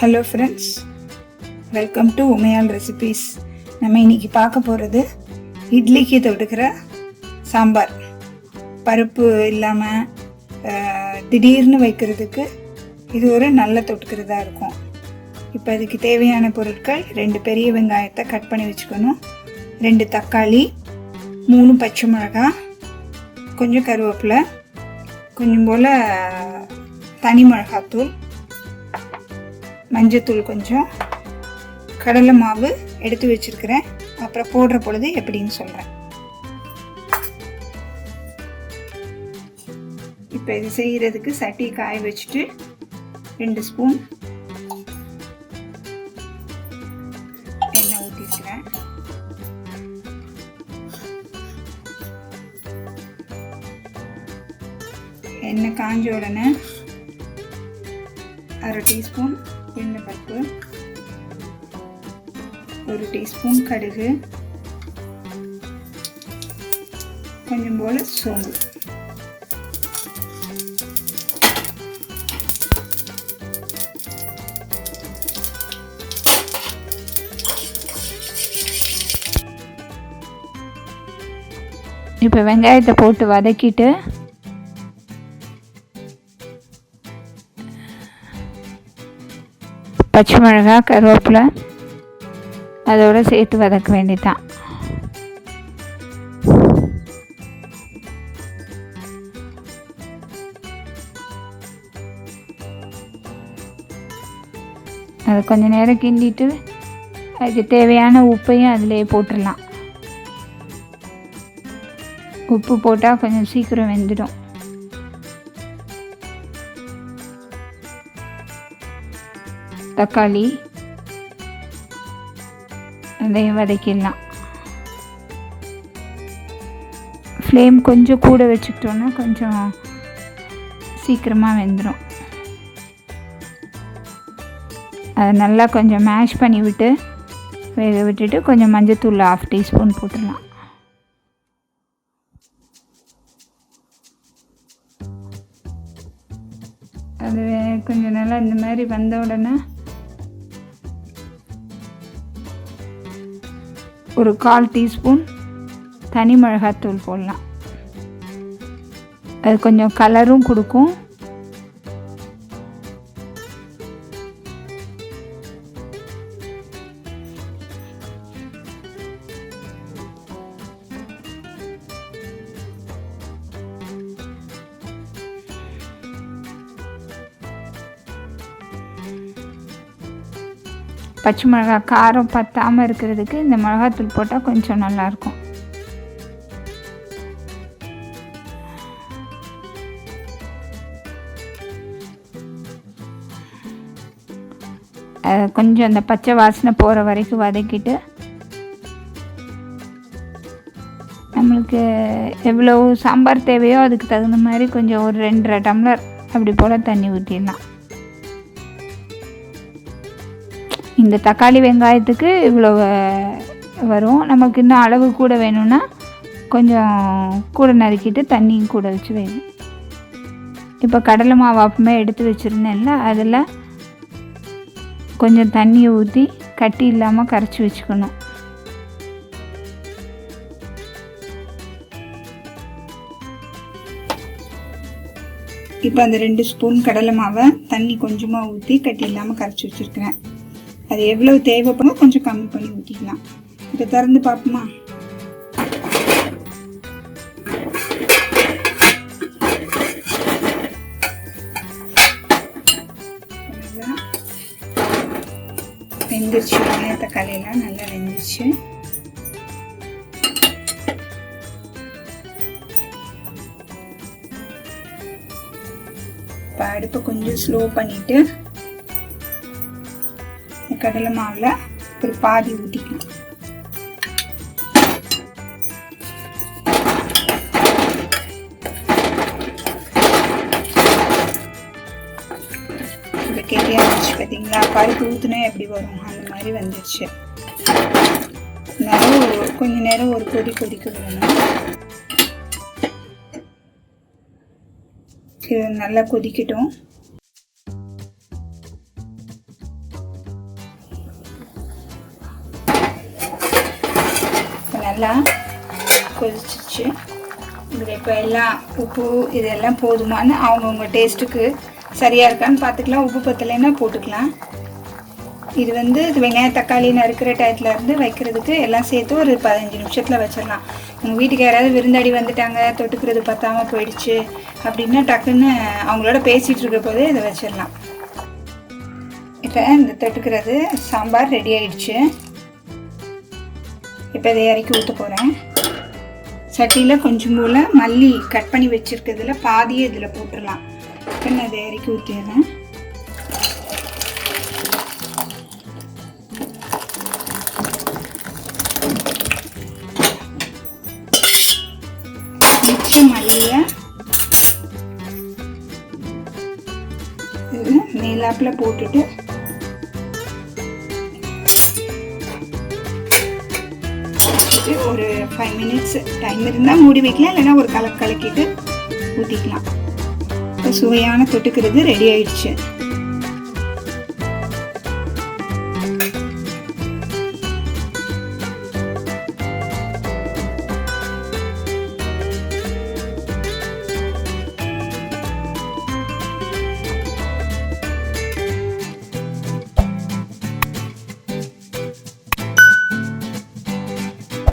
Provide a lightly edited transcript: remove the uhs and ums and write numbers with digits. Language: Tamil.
Hello friends, welcome to Umaiyal recipes. நம்ம இன்றைக்கி பார்க்க போகிறது இட்லிக்கு தொட்டுக்கிற சாம்பார். பருப்பு இல்லாமல் திடீர்னு வைக்கிறதுக்கு இது ஒரு நல்ல தொட்டுக்கிறதா இருக்கும். இப்போ அதுக்கு தேவையான பொருட்கள்: 2 பெரிய வெங்காயத்தை கட் பண்ணி வச்சுக்கணும், 2 தக்காளி, 3 பச்சை மிளகாய், கொஞ்சம் கருவேப்பிலை, கொஞ்சம் போல் தனி மிளகாத்தூள், மஞ்சத்தூள், கொஞ்சம் கடலை மாவு எடுத்து வச்சுருக்கிறேன். அப்புறம் போடுற பொழுது எப்படின்னு சொல்கிறேன். இப்போ இது செய்கிறதுக்கு சட்டி காய வச்சுட்டு 2 ஸ்பூன் எண்ணெய் ஊற்றிக்கிறேன். எண்ணெய் காஞ்ச உடனே 1/2 டீஸ்பூன் பருப்பு, 1 டீஸ்பூன் கடுகு, கொஞ்சம் போல் சோம்பு. இப்போ வெங்காயத்தை போட்டு வதக்கிட்டு பச்சை மிளகாய், கருவேப்பிலை அதோடு சேர்த்து வதக்க வேண்டியதான். அது கொஞ்சம் நேரம் கிண்டிட்டு அதுக்கு தேவையான உப்பையும் அதிலே போட்டுடலாம். உப்பு போட்டால் கொஞ்சம் சீக்கிரம் வெந்துடும். தக்காளி அதையும் வதக்கிடலாம். ஃப்ளேம் கொஞ்சம் கூட வச்சுக்கிட்டோன்னா கொஞ்சம் சீக்கிரமாக வெந்துடும். அதை நல்லா கொஞ்சம் மேஷ் பண்ணி விட்டு வேக விட்டுட்டு கொஞ்சம் மஞ்சத்தூள் 1/2 டீஸ்பூன் போட்டுடலாம். அது கொஞ்சம் நல்லா இந்த மாதிரி வந்த உடனே ஒரு 1/4 டீஸ்பூன் தனி மிளகாத்தூள் போடலாம். அது கொஞ்சம் கலரும் கொடுக்கும். பச்சை மிளகாய் காரம் பத்தாமல் இருக்கிறதுக்கு இந்த மிளகாத்தூள் போட்டால் கொஞ்சம் நல்லாயிருக்கும். கொஞ்சம் அந்த பச்சை வாசனை போகிற வரைக்கும் வதக்கிட்டு நம்மளுக்கு எவ்வளோ சாம்பார் தேவையோ அதுக்கு தகுந்த மாதிரி கொஞ்சம் ஒரு 2.5 டம்ளர் அப்படி போல் தண்ணி ஊற்றிடலாம். இந்த தக்காளி வெங்காயத்துக்கு இவ்வளோ வரும். நமக்கு இன்னும் அளவு கூட வேணும்னா கொஞ்சம் கூட நறுக்கிட்டு தண்ணியும் கூட வச்சு வேணும். இப்போ கடலை மாவு அப்பமே எடுத்து வச்சுருந்தேன்ல, அதில் கொஞ்சம் தண்ணியை ஊற்றி கட்டி இல்லாமல் கரைச்சி வச்சுக்கணும். இப்போ அந்த 2 ஸ்பூன் கடலை மாவை தண்ணி கொஞ்சமாக ஊற்றி கட்டி இல்லாமல் கரைச்சி வச்சுருக்கிறேன். அது எவ்வளவு தேவைப்படும் கொஞ்சம் கம்மி பண்ணி ஊற்றிக்கலாம். இப்போ திறந்து பார்ப்போமா? வெந்துருச்சு. வெங்காய தக்காளியெல்லாம் நல்லா வெந்துருச்சு. இப்போ அடுப்பை கொஞ்சம் ஸ்லோ பண்ணிவிட்டு கடலை மாவில் ஒரு பாதி ஊற்றிக்கலாம். இப்போ கெட்டியாக இருந்துச்சு பார்த்தீங்களா? பருப்பு ஊற்றுனா எப்படி வரும் அந்த மாதிரி வந்துடுச்சு. கொஞ்ச நேரம் ஒரு கொதிக்க விடணும். இது நல்லா கொதிக்கட்டும். நல்லா கொதிச்சிச்சு. இதில் இப்போ எல்லாம் உப்பு இதெல்லாம் போதுமானு அவங்கவுங்க டேஸ்ட்டுக்கு சரியாக இருக்கான்னு பார்த்துக்கலாம். உப்பு பத்தலைன்னா போட்டுக்கலாம். இது வெங்காய தக்காளி நறுக்கிற டயத்துலேருந்து வைக்கிறதுக்கு எல்லாம் சேர்த்து ஒரு 15 நிமிஷத்தில் வச்சிடலாம். உங்கள் வீட்டுக்கு யாராவது விருந்தாடி வந்துட்டாங்க, தொட்டுக்கிறது பத்தாமல் போயிடுச்சு அப்படின்னா டக்குன்னு அவங்களோட பேசிகிட்டு இருக்க போதே இதை வச்சிடலாம். இப்போ இந்த தொட்டுக்கிறது சாம்பார் ரெடி ஆயிடுச்சு. இப்போ இதை இறக்கி ஊற்ற போகிறேன். சட்டியில் கொஞ்சம் போல் மல்லி கட் பண்ணி வச்சுருக்கிறதுல பாதியே இதில் போட்டுடலாம். இப்போ நான் இதை இறக்கி ஊற்றிடுறேன். மிச்ச மல்லியை இது மேலாப்பில் போட்டுட்டு ஒரு 5 மினிட்ஸ் டைம் இருந்தால் மூடி வைக்கலாம், இல்லைன்னா ஒரு கலக்கிட்டு ஊற்றிக்கலாம். இப்போ சுவையான தொட்டுக்கிறது ரெடி ஆயிடுச்சு.